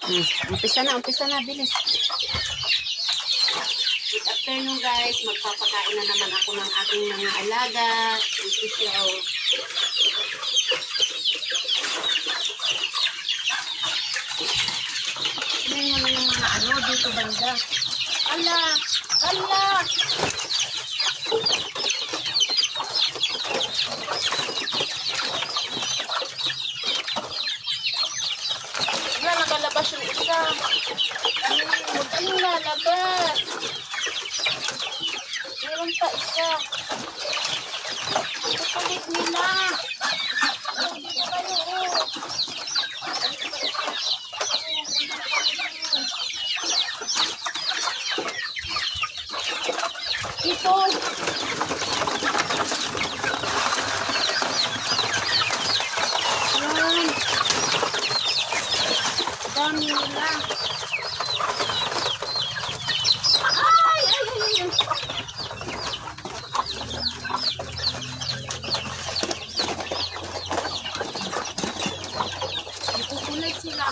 Umpisa na, bilis. Good afternoon guys, magpapakain na naman ako ng aking mga alaga. Ito siya oh. Tingnan mo yung mga ano dito banda. Ala! Ala! Wala, nakalabas yung isa. Huwag kayong lalabas. Meron pa isa. Ito palit nila. Dito kayo, oh. Ito. Yan. Dami nila. Ay, ay, ay, ay. Nakukulit sila.